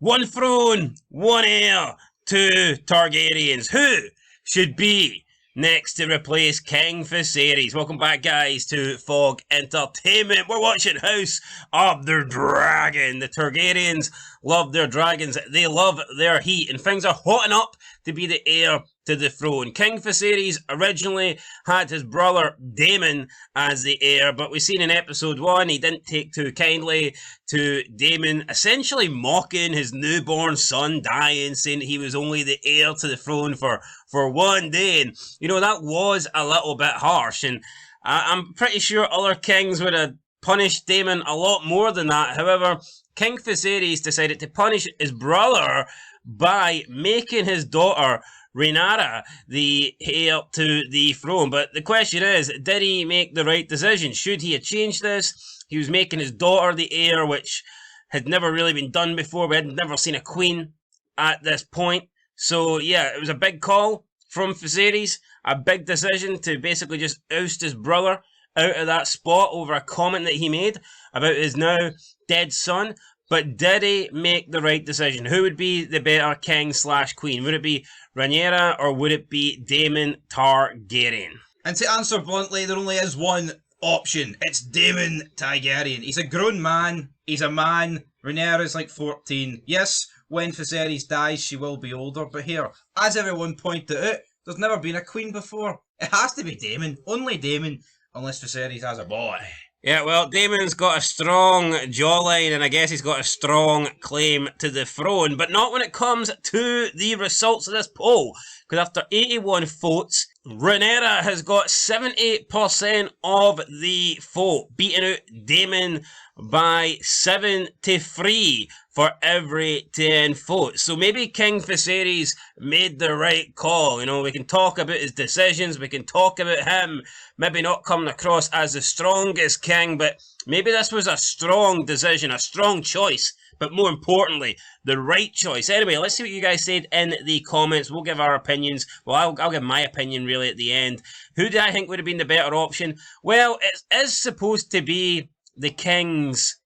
One throne, one heir, two Targaryens. Who should be next to replace King Viserys? Welcome back, guys, to Fog Entertainment. We're watching House of the Dragon. The Targaryens love their dragons. They love their heat, and things are hotting up to be the heir to the throne. King Viserys originally had his brother Daemon as the heir, but we've seen in episode 1 he didn't take too kindly to Daemon essentially mocking his newborn son dying, saying that he was only the heir to the throne for one day. And you know, that was a little bit harsh, and I'm pretty sure other kings would have punished Daemon a lot more than that. However, King Viserys decided to punish his brother by making his daughter Rhaenyra the heir to the throne. But the question is, did he make the right decision? Should he have changed this? He was making his daughter the heir, which had never really been done before. We had never seen a queen at this point. So yeah, it was a big call from Viserys, a big decision to basically just oust his brother out of that spot over a comment that he made about his now dead son. But did he make the right decision? Who would be the better king / queen? Would it be Rhaenyra or would it be Daemon Targaryen? And to answer bluntly, there only is one option. It's Daemon Targaryen. He's a grown man. He's a man. Rhaenyra's like 14. Yes, when Viserys dies, she will be older. But here, as everyone pointed out, there's never been a queen before. It has to be Daemon. Only Daemon, unless Viserys has a boy. Yeah, well, Daemon's got a strong jawline, and I guess he's got a strong claim to the throne, but not when it comes to the results of this poll. Because after 81 votes, Rhaenyra has got 78% of the vote, beating out Daemon by 7-3 for every 10 votes. So maybe King Viserys made the right call. You know, we can talk about his decisions, we can talk about him maybe not coming across as the strongest king, but maybe this was a strong decision, a strong choice, but more importantly, the right choice. Anyway, let's see what you guys said in the comments. We'll give our opinions. Well, I'll give my opinion really at the end. Who do I think would have been the better option? Well, it is supposed to be the king's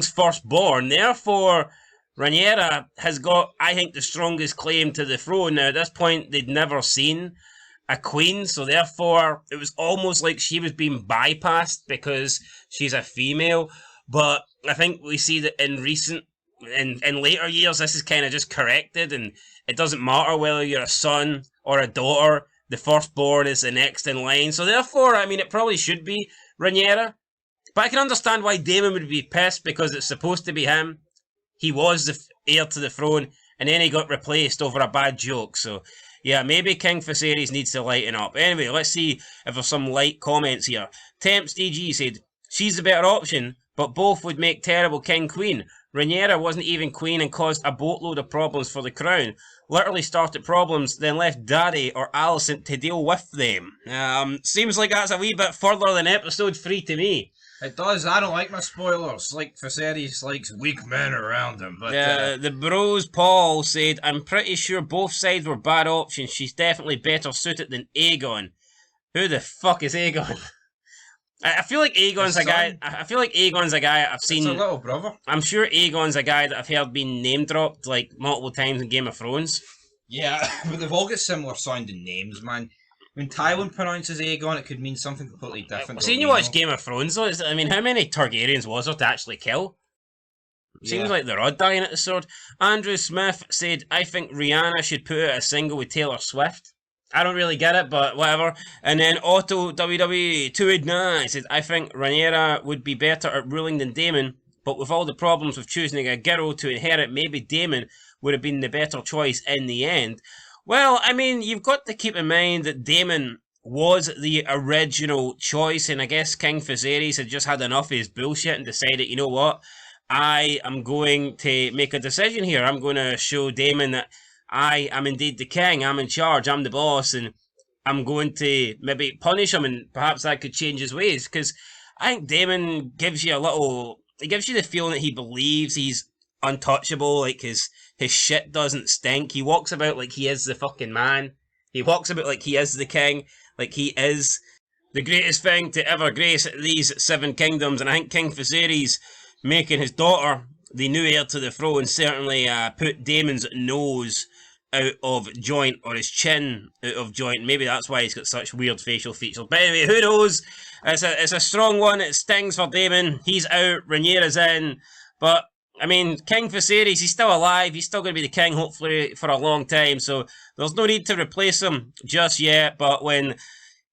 firstborn. Therefore, Rhaenyra has got, I think, the strongest claim to the throne. Now, at this point, they'd never seen a queen, so therefore, it was almost like she was being bypassed because she's a female. But I think we see that in later years, this is kind of just corrected, and it doesn't matter whether you're a son or a daughter. The firstborn is the next in line. So therefore, I mean, it probably should be Rhaenyra. But I can understand why Daemon would be pissed, because it's supposed to be him. He was the heir to the throne, and then he got replaced over a bad joke. So, yeah, maybe King Viserys needs to lighten up. Anyway, let's see if there's some light comments here. Temps DG said, she's the better option, but both would make terrible king-queen. Rhaenyra wasn't even queen and caused a boatload of problems for the crown. Literally started problems, then left Daddy or Alicent to deal with them. Seems like that's a wee bit further than episode 3 to me. It does. I don't like my spoilers. Like, Viserys likes weak men around him. But the bros Paul said, I'm pretty sure both sides were bad options. She's definitely better suited than Aegon. Who the fuck is Aegon? I feel like Aegon's a guy. I feel like Aegon's a guy I've seen. It's a little brother. I'm sure Aegon's a guy that I've heard being name dropped like multiple times in Game of Thrones. Yeah, but they've all got similar sounding names, man. When Tywin pronounces Aegon, it could mean something completely different. Seeing you watch Game of Thrones, though, I mean, how many Targaryens was there to actually kill? Seems like they're all dying at the sword. Andrew Smith said, I think Rihanna should put out a single with Taylor Swift. I don't really get it, but whatever. And then Otto WWE289 said, I think Rhaenyra would be better at ruling than Daemon, but with all the problems with choosing a girl to inherit, maybe Daemon would have been the better choice in the end. Well, I mean, you've got to keep in mind that Daemon was the original choice, and I guess King Viserys had just had enough of his bullshit and decided, you know what, I am going to make a decision here. I'm going to show Daemon that I am indeed the king, I'm in charge, I'm the boss, and I'm going to maybe punish him, and perhaps that could change his ways, because I think Daemon gives you it gives you the feeling that he believes he's untouchable, like his shit doesn't stink. He walks about like he is the fucking man. He walks about like he is the king, like he is the greatest thing to ever grace these 7 kingdoms, and I think King Viserys making his daughter the new heir to the throne certainly put Daemon's nose out of joint, or his chin out of joint. Maybe that's why he's got such weird facial features. But anyway, who knows? It's a strong one. It stings for Daemon. He's out. Rhaenyra's in. But I mean, King Viserys, he's still alive. He's still going to be the king, hopefully, for a long time. So there's no need to replace him just yet. But when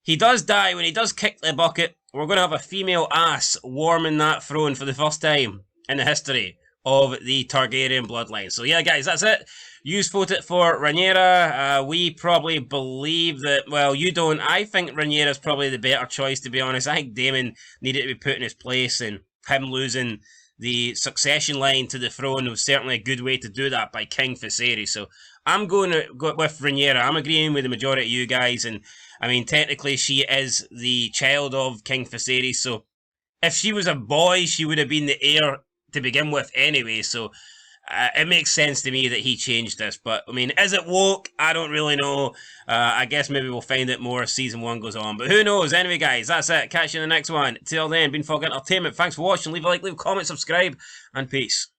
he does die, when he does kick the bucket, we're going to have a female ass warming that throne for the first time in the history of the Targaryen bloodline. So yeah, guys, that's it. You voted for Rhaenyra. We probably believe that, well, you don't. I think Rhaenyra's probably the better choice, to be honest. I think Daemon needed to be put in his place, and him losing the succession line to the throne was certainly a good way to do that by King Viserys. So I'm going to go with Rhaenyra. I'm agreeing with the majority of you guys, and I mean, technically she is the child of King Viserys, so if she was a boy, she would have been the heir to begin with anyway, so it makes sense to me that he changed this. But I mean, is it woke? I don't really know. I guess maybe we'll find out more as season 1 goes on, but who knows? Anyway, guys, that's it. Catch you in the next one. Till then, been Fog Entertainment. Thanks for watching. Leave a like, leave a comment, subscribe, and peace.